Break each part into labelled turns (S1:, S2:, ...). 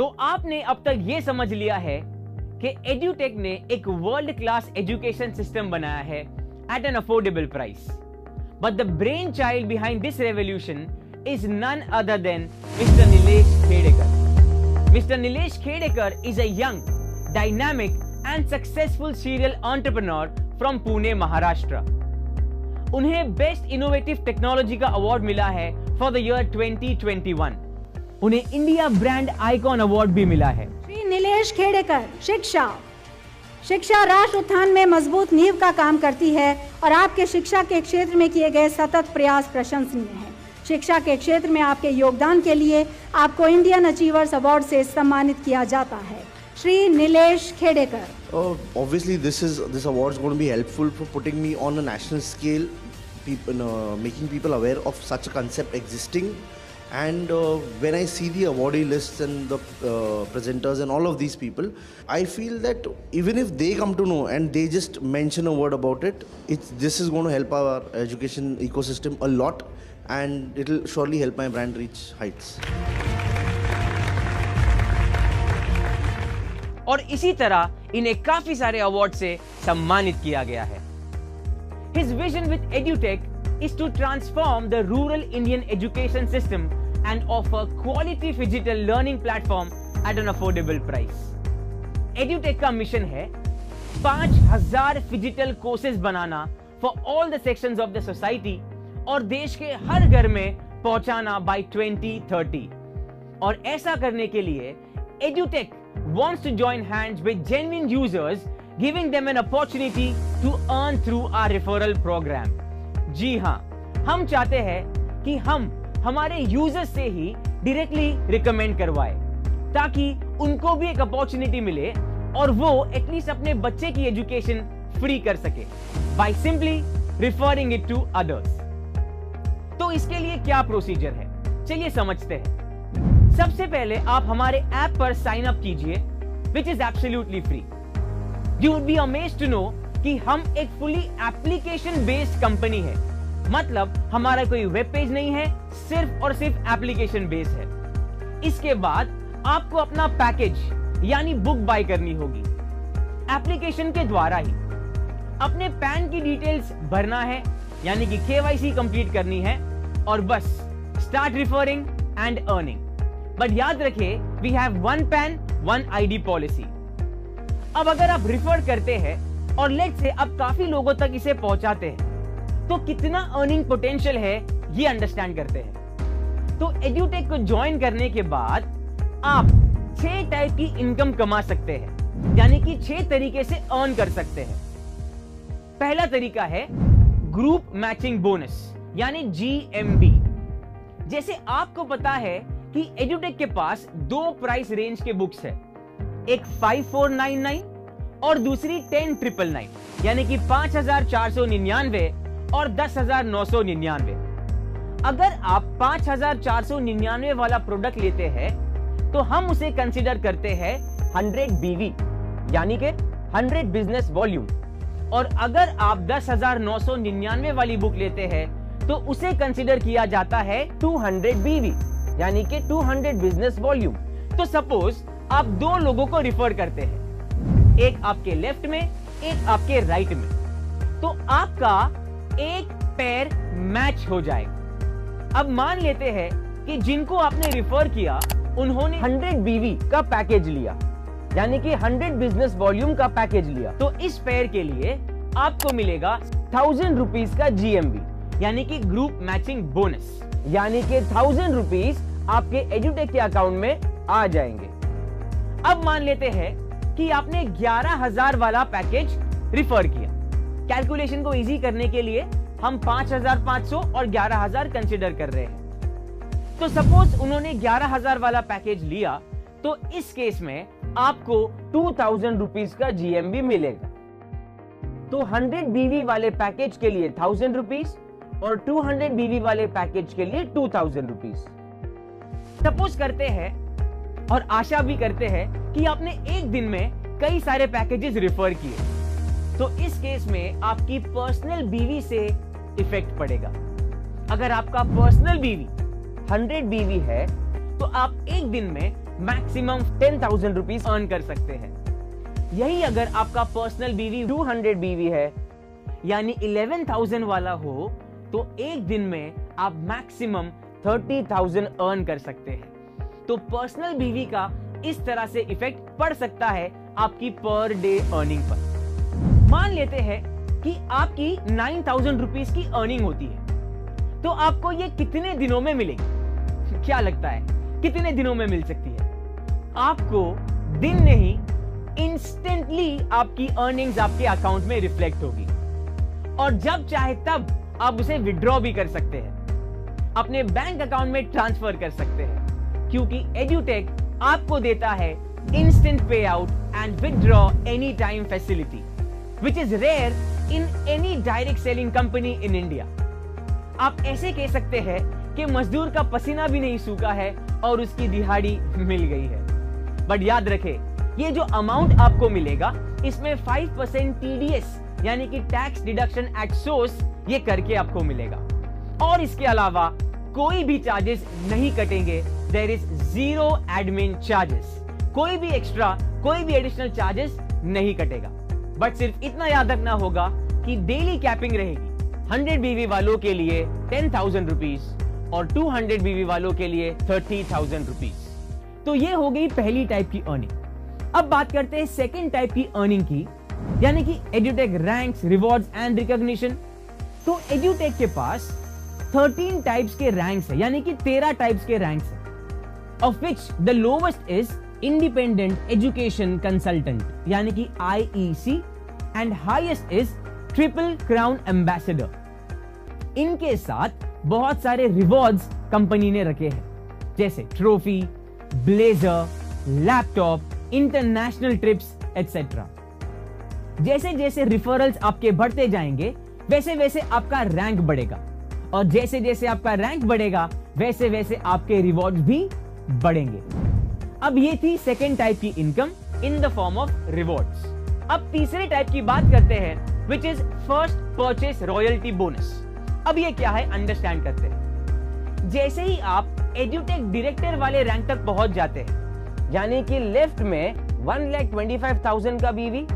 S1: तो आपने अब तक ये समझ लिया है कि एड्यूटेक ने एक वर्ल्ड क्लास एजुकेशन सिस्टम बनाया है at an affordable price, but the brain child behind this revolution is none other than Mr. Nilesh Khedekar. Mr. Nilesh Khedekar is a young, dynamic and successful serial entrepreneur from Pune, Maharashtra. उन्हें best innovative technology का award मिला है for the year 2021. उन्हें India brand icon award भी मिला है.
S2: श्री नीलेश खेड़ेकर, शिक्षा राष्ट्र उत्थान में मजबूत नींव का काम करती है और आपके शिक्षा के क्षेत्र में किए गए सतत प्रयास प्रशंसनीय हैं. शिक्षा के क्षेत्र में आपके योगदान के लिए आपको इंडियन अचीवर्स अवार्ड से सम्मानित किया जाता है. Shri Nilesh Khedekar.
S3: Obviously, this award is going to be helpful for putting me on a national scale, making people aware of such a concept existing. And when I see the awardee lists and the presenters and all of these people, I feel that even if they come to know and they just mention a word about it, this is going to help our education ecosystem a lot. And it will surely help my brand reach heights.
S1: और इसी तरह इन्हें काफी सारे award से सम्मानित किया गया है. His vision with EduTech is to transform the rural Indian education system and offer quality digital learning platform at an affordable price. EduTech का मिशन है 5000 digital courses banana for all the sections of the society और देश के हर घर में पहुंचाना bye 2030. और ऐसा करने के लिए EduTech wants to join hands with genuine users, giving them an opportunity to earn through our referral program. जी हाँ, हम चाहते हैं कि हम हमारे यूजर्स से ही डायरेक्टली रिकमेंड करवाए ताकि उनको भी एक अपॉर्चुनिटी मिले और वो एटलीस्ट अपने बच्चे की एजुकेशन फ्री कर सके by simply referring it to others. तो इसके लिए क्या प्रोसीजर है, चलिए समझते हैं. सबसे पहले आप हमारे ऐप पर साइन अप कीजिए, which is absolutely free. You would be amazed to know कि हम एक फुली एप्लीकेशन बेस्ड कंपनी है. मतलब हमारा कोई वेब पेज नहीं है, सिर्फ और सिर्फ एप्लीकेशन बेस्ड है. इसके बाद आपको अपना पैकेज यानी बुक बाय करनी होगी एप्लीकेशन के द्वारा ही. अपने पैन की डिटेल्स भरना है यानी कि KYC कंप्लीट करनी है और बस start referring and earning. But याद रखिए, we have one PAN one ID policy. अब अगर आप रिफर करते हैं और लेट्स से अब काफी लोगों तक इसे पहुंचाते हैं तो कितना अर्निंग पोटेंशियल है ये अंडरस्टैंड करते हैं. तो एड्यूटेक को ज्वाइन करने के बाद आप 6 टाइप की इनकम कमा सकते हैं, यानी कि 6 तरीके से अर्न कर सकते हैं. पहला तरीका है ग्रुप मैचिंग बोनस यानी GMB. जैसे आपको पता है कि एड्यूटेक के पास 2 प्राइस रेंज के बुक्स है, एक 5499 और दूसरी 10999 यानी कि 5499 और 10999. अगर आप 5499 वाला प्रोडक्ट लेते हैं तो हम उसे कंसीडर करते हैं 100 BV यानी कि 100 बिजनेस वॉल्यूम. और अगर आप 10,999 वाली बुक लेते हैं तो उसे कंसीडर किया जाता है 200 BV यानी कि 200 बिजनेस वॉल्यूम. तो सपोज आप 2 लोगों को रिफर करते हैं, एक आपके लेफ्ट में एक आपके राइट में, तो आपका एक पेयर मैच हो जाएगा. अब मान लेते हैं कि जिनको आपने रिफर किया उन्होंने 100 BV का पैकेज लिया यानी कि 100 बिजनेस वॉल्यूम का पैकेज लिया. तो इस पेयर के लिए आपको मिलेगा 1000 रुपीज का GMB यानी कि ग्रुप मैचिंग बोनस, यानी कि 1000 रुपीज आपके एड्यूटेक के अकाउंट में आ जाएंगे. अब मान लेते हैं कि आपने 11,000 वाला पैकेज रिफर किया. कैलकुलेशन को इजी करने के लिए हम 5,500 और 11,000 कंसीडर कर रहे हैं. तो सपोज उन्होंने 11,000 वाला पैकेज लिया तो इस केस में आपको 2,000 रुपीज का GMB मिलेगा. तो 100 BV वाले पैकेज के लिए 1,000 रुपीज और 200 BV वाले पैकेज के लिए 2,000 रुपीज. सपोज करते हैं और आशा भी करते हैं कि आपने एक दिन में कई सारे पैकेजेस रिफर किए, तो इस केस में आपकी पर्सनल BV से इफेक्ट पड़ेगा. अगर आपका पर्सनल BV 100 BV है तो आप एक दिन में मैक्सिमम 10,000 रुपीज अर्न कर सकते हैं। यही अगर आपका पर्सनल बीवी 200 बीवी है यानी 11,000 वाला हो तो एक दिन में आप मैक्सिमम 30,000 अर्न कर सकते हैं। तो पर्सनल बीवी का इस तरह से इफेक्ट पड़ सकता है आपकी पर डे अर्निंग पर। मान लेते हैं कि आपकी 9,000 रुपीज की अर्निंग होती है, तो आपको ये कितने दिनों में मिलेगी? क्या लगता है कितने दिनों में मिल सकती है? आपको दिन नहीं, इंस्टेंटली आपकी अर्निंग्स आपके अकाउंट में रिफ्लेक्ट होगी और जब चाहे तब आप उसे विड्रॉ भी कर सकते हैं, अपने बैंक अकाउंट में ट्रांसफर कर सकते हैं, क्योंकि एड्यूटेक आपको देता है instant pay out and withdraw any time facility, which is rare in any direct selling company in India. आप ऐसे कह सकते हैं कि मजदूर का पसीना भी नहीं सूखा है और उसकी दिहाड़ी मिल गई है। बट याद रखें, ये जो अमाउंट आपको मिलेगा इसमें 5% टीडीएस यानी कि टैक्स डिडक्शन एट सोर्स ये करके आपको मिलेगा और इसके अलावा कोई भी चार्जेस नहीं कटेंगे। There is zero admin charges, कोई भी एक्स्ट्रा, कोई भी एडिशनल चार्जेस नहीं कटेगा। बट सिर्फ इतना याद रखना होगा कि डेली कैपिंग रहेगी। 100 बीवी वालों के लिए 10,000 रुपीज और 200 बीवी वालों के लिए 30,000 रुपीज। तो ये हो गई पहली टाइप की अर्निंग। अब बात करते हैं सेकेंड टाइप की अर्निंग की, यानी कि एड्यूटेक रैंक्स, रिवॉर्ड्स एंड रिकॉग्निशन। तो एड्यूटेक के पास 13 टाइप्स के रैंक्स है, यानी कि 13 टाइप्स के रैंक्स है, of which the lowest is independent education consultant यानी कि IEC and highest is triple crown ambassador. इनके साथ बहुत सारे रिवॉर्ड्स कंपनी ने रखे हैं, जैसे trophy, blazer, laptop, international trips etcetera. जैसे जैसे रिफरल्स आपके बढ़ते जाएंगे वैसे वैसे आपका रैंक बढ़ेगा और जैसे जैसे आपका रैंक बढ़ेगा वैसे वैसे आपके रिवॉर्ड्स भी बढ़ेंगे। अब ये थी सेकेंड टाइप की income in the form of rewards. अब तीसरे टाइप की बात करते हैं, which is first purchase royalty bonus. अब ये क्या है अंडरस्टैंड करते हैं। जैसे ही आप एड्यूटेक डायरेक्टर वाले रैंक तक पहुंच जाते हैं, यानी कि लेफ्ट में 1,25,000 का बीवी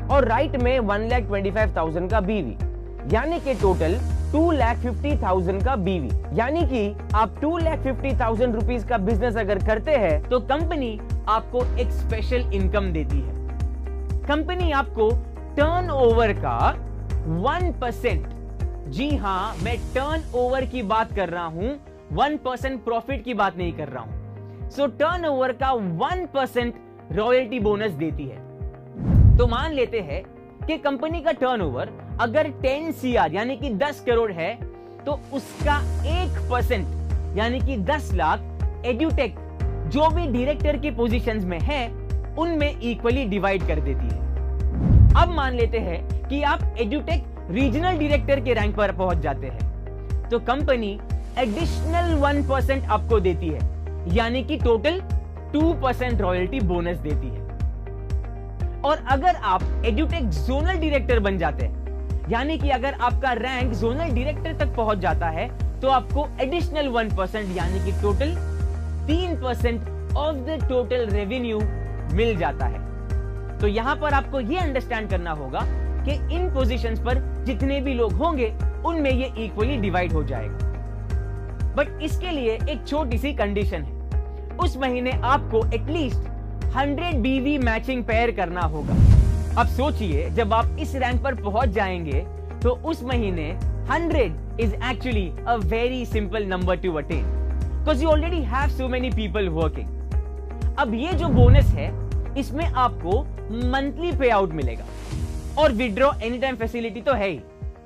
S1: और राइट में 1,25,000 का बीवी, यानी कि टोटल 2,50,000 का बीवी, यानी कि आप 2,50,000 रुपीज का बिजनेस अगर करते हैं तो कंपनी आपको एक स्पेशल इनकम देती है। कंपनी आपको टर्नओवर का 1%, जी हां मैं टर्नओवर की बात कर रहा हूं, 1% प्रॉफिट की बात नहीं कर रहा हूं। सो टर्नओवर का 1% रॉयल्टी बोनस देती है। तो मान लेते हैं कि कंपनी का टर्नओवर अगर 10 CR यानी कि 10 करोड़ है तो उसका 1% यानी कि 10 लाख एड्यूटेक जो भी डायरेक्टर की पोजीशंस में है उनमें इक्वली डिवाइड कर देती है। अब मान लेते हैं कि आप एड्यूटेक रीजनल डायरेक्टर के रैंक पर पहुंच जाते हैं तो कंपनी एडिशनल 1% आपको देती है, यानी कि टोटल 2% रॉयल्टी बोनस देती है। और अगर आप एड्यूटेक जोनल डायरेक्टर बन जाते हैं, यानी कि अगर आपका रैंक जोनल डायरेक्टर तक पहुंच जाता है तो आपको एडिशनल 1% यानी कि total 3% of the total revenue मिल जाता है। तो यहां पर आपको यह अंडरस्टैंड करना होगा कि इन पोजीशंस पर जितने भी लोग होंगे उनमें ये इक्वली डिवाइड हो जाएगा। बट इसके लिए एक छोटी सी कंडीशन है, उस महीने आपको एटलीस्ट 100 बीवी मैचिंग पेयर करना होगा। अब सोचिए जब आप इस रैंक पर पहुंच जाएंगे तो उस महीने 100 is actually a very simple number to attain because you already have so many people working. अब ये जो बोनस है इसमें आपको मंथली पे आउट मिलेगा और विड्रॉ एनी टाइम फैसिलिटी तो है ही।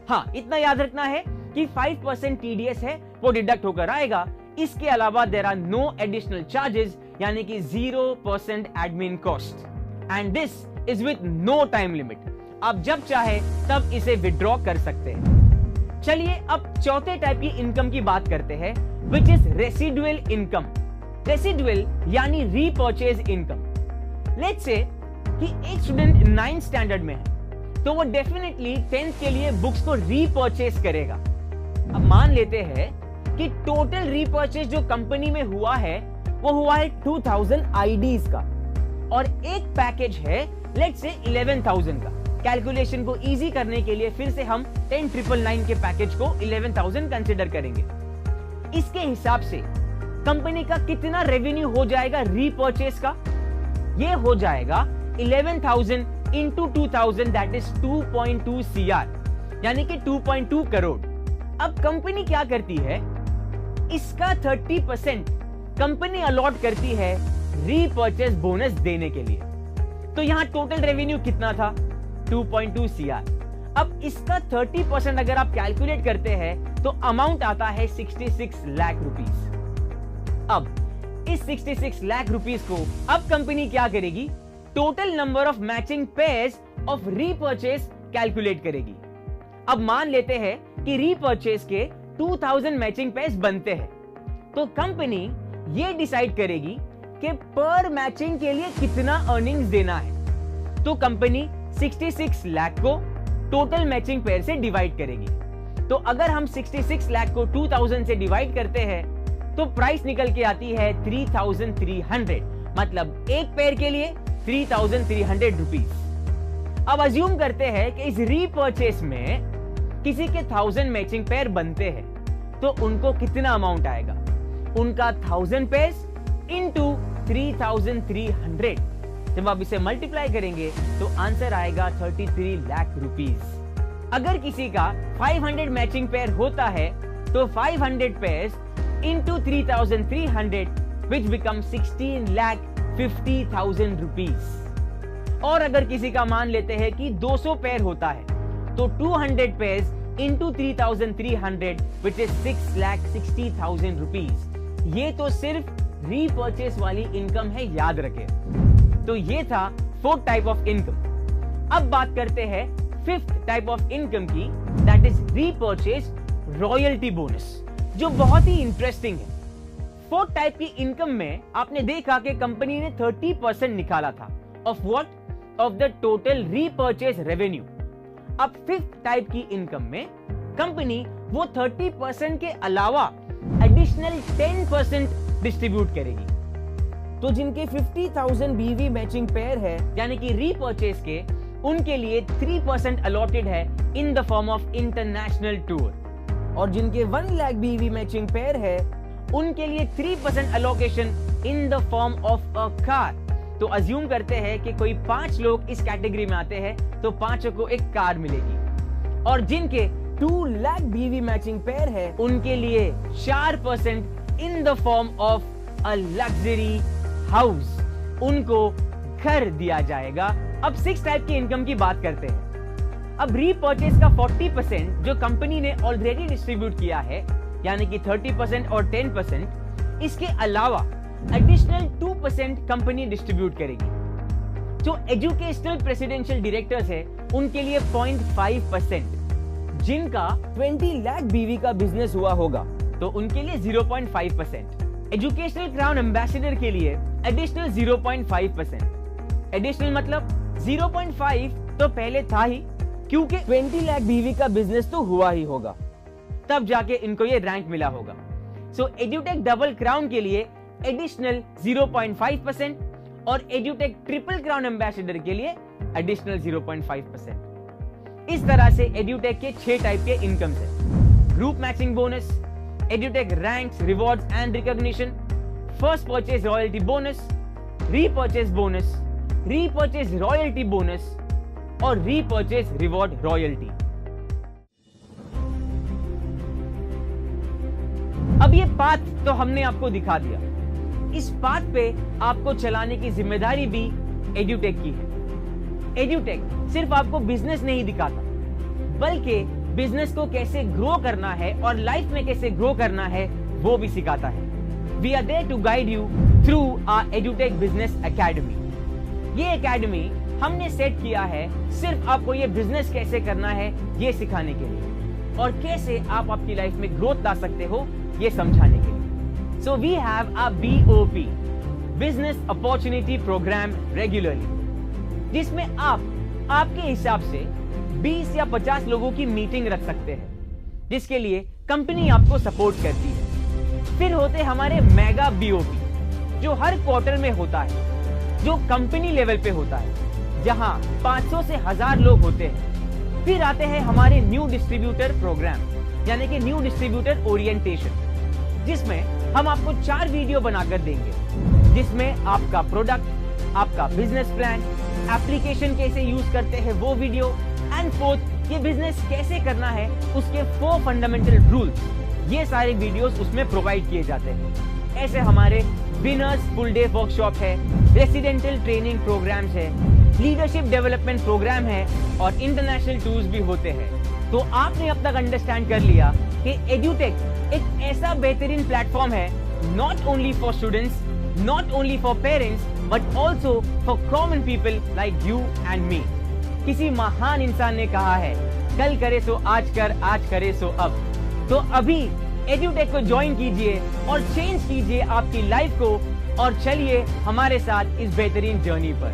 S1: हाँ, इतना याद रखना है कि 5% टीडीएस है वो डिडक्ट होकर आएगा। इसके अलावा there are no additional charges यानी कि 0% admin cost and this is with no time limit. आप जब चाहे तब इसे विड्रॉ कर सकते हैं। चलिए अब चौथे टाइप की इनकम की बात करते हैं, which is residual income. Residual यानी रीपर्चेज इनकम। लेट्स से कि एक स्टूडेंट 9th स्टैंडर्ड में है तो वो डेफिनेटली 10th के लिए बुक्स को रीपर्चेज करेगा। अब मान लेते हैं कि टोटल रीपर्चेज जो कंपनी में हुआ है वो हुआ है 2000 IDs का, और एक पैकेज है लेट्स से 11,000 का। कैलकुलेशन को इजी करने के लिए फिर से हम 10,999 के पैकेज को 11,000 कंसिडर करेंगे। इसके हिसाब से कंपनी का कितना रेवेन्यू हो जाएगा रीपर्चेस का? ये हो जाएगा 11,000 into 2,000, दैट इज 2.2 CR, यानी कि 2.2 करोड़। अब कंपनी क्या करती है, इसका 30% कंपनी अलॉट करती है रीपर्चेस बोनस देने के लिए। तो यहां टोटल रेवेन्यू कितना था? 2.2 CR। अब इसका 30% अगर आप कैलकुलेट करते हैं तो अमाउंट आता है 66 लाख रुपीस। अब इस 66 लाख रुपीस को अब कंपनी क्या करेगी? Total number of matching pairs of repurchase calculate करेगी। अब मान लेते हैं कि रीपर्चेस के 2000 मैचिंग पेयर्स बनते हैं, तो कंपनी ये डिसाइड करेगी कि पर मैचिंग के लिए कितना अर्निंग्स देना है। तो कंपनी 66 लाख को टोटल मैचिंग पेयर से डिवाइड करेगी। तो अगर हम 66 लाख को 2000 से डिवाइड करते हैं तो प्राइस निकल के आती है 3,300, मतलब एक पेयर के लिए 3,300 रुपीस। अब अज्यूम करते हैं कि इस रीपर्चेस में किसी के 1000 मैचिंग पेयर बनते हैं, तो उनको कितना अमाउंट आएगा? उनका 1000 पेयर्स इंटू 3,300। जब आप इसे मल्टीप्लाई करेंगे तो आंसर आएगा 33 लाख रुपीस। अगर किसी का 500 मैचिंग पेयर होता है तो 500 पेयर्स इंटू 3,300 विच बिकम 16,50,000 रुपीस। और अगर किसी का मान लेते हैं कि 200 पेयर होता है तो 200 pairs into 3,300 which is 6,60,000 rupees. ये तो सिर्फ रीपर्चेस वाली इनकम है, याद रखें। तो ये था 4th टाइप ऑफ इनकम। अब बात करते हैं 5th टाइप ऑफ इनकम की, that is repurchase royalty bonus, जो बहुत ही इंटरेस्टिंग है। 4th टाइप की इनकम में आपने देखा कि कंपनी ने 30% निकाला था of what? Of the total repurchase revenue. अब 5th टाइप की इनकम में कंपनी वो 30% के अलावा एडिशनल 10% डिस्ट्रीब्यूट करेगी। तो जिनके 50,000 BV मैचिंग पेयर है, यानी कि रीपर्चेस के, उनके लिए 3% अलॉटेड है in the form of international tour. और जिनके 1 लाख BV मैचिंग पेयर है, उनके लिए 3% allocation in the form of a car. तो अज्यूम करते हैं कि कोई 5 लोग इस कैटेगरी में आते हैं, तो 5 को एक कार मिलेगी। और जिनके 2 लाख BV मैचिंग पेयर है, उनके लिए 4% in the form of a luxury house, उनको घर दिया जाएगा। अब 6 टाइप की इनकम की बात करते हैं। अब रीपर्चेस का 40% जो कंपनी ने ऑलरेडी डिस्ट्रीब्यूट किया है, यानी कि 30% और 10%, इसके अलावा एडिशनल 2% कंपनी डिस्ट्रीब्यूट करेगी। जो एजुकेशनल प्रेसिडेंशियल डायरेक्टर्स है, उनके लिए 0.5%, जिनका 20 लाख BV का बिजनेस हुआ होगा तो उनके लिए 0.5%। एजुकेशनल क्राउन एम्बेसडर के लिए एडिशनल 0.5%। एडिशनल मतलब 0.5 तो पहले था ही, क्योंकि 20 लाख BV का बिजनेस तो हुआ ही होगा, तब जाके इनको ये रैंक मिला होगा। सो एड्यूटेक डबल क्राउन के लिए एडिशनल 0.5% और एड्यूटेक ट्रिपल क्राउन एम्बेसडर के लिए एडिशनल 0.5%। इस तरह से एड्यूटेक के 6 टाइप के इनकम्स है। Group matching bonus, edutech ranks, rewards and recognition, first purchase royalty bonus, repurchase bonus, repurchase royalty bonus और रीपर्चेज रिवॉर्ड रॉयल्टी। अब ये पाथ तो हमने आपको दिखा दिया। इस पाथ पे आपको चलाने की जिम्मेदारी भी एड्यूटेक की है। एड्यूटेक सिर्फ आपको बिजनेस नहीं दिखाता, बल्कि बिजनेस को कैसे ग्रो करना है और लाइफ में कैसे ग्रो करना है वो भी सिखाता है। We are there to guide you through our edutech business academy. ये एकेडमी हमने सेट किया है सिर्फ आपको ये बिजनेस कैसे करना है ये सिखाने के लिए, और कैसे आप आपकी लाइफ में ग्रोथ ला सकते हो ये समझाने के लिए। So we have a BOP, business opportunity program regularly, जिसमें आप आपके हिसाब से 20 या 50 लोगों की मीटिंग रख सकते हैं, जिसके लिए कंपनी आपको सपोर्ट करती है। फिर होते हमारे मेगा BOP, जो हर क्वार्टर में होता है, जो कंपनी लेवल पे होता है, जहां 500 से 1000 लोग होते हैं। फिर आते हैं हमारे न्यू डिस्ट्रीब्यूटर प्रोग्राम, यानी कि न्यू डिस्ट्रीब्यूटर ओरिएंटेशन, जिसमें हम आपको 4 वीडियो बनाकर देंगे, जिसमें आपका प्रोडक्ट, आपका बिजनेस प्लान, एप्लीकेशन कैसे यूज करते हैं वो वीडियो, एंड फोर्थ ये बिजनेस कैसे करना है उसके 4 फंडामेंटल रूल्स, ये सारे वीडियोस उसमें प्रोवाइड किए जाते हैं। ऐसे हमारे विनर्स फुल डे वर्कशॉप है, रेसिडेंटल ट्रेनिंग प्रोग्राम्स है, लीडरशिप डेवलपमेंट प्रोग्राम है और इंटरनेशनल टूर्स भी होते हैं। तो आपने अब तक अंडरस्टैंड कर लिया कि एड्यूटेक एक ऐसा बेहतरीन प्लेटफॉर्म है, not only for students, not only for parents, but also for common people like you and me. किसी महान इंसान ने कहा है, कल करे सो आज कर, आज करे सो अब। तो अभी एड्यूटेक को ज्वाइन कीजिए और चेंज कीजिए आपकी लाइफ को, और चलिए हमारे साथ इस बेहतरीन जर्नी पर।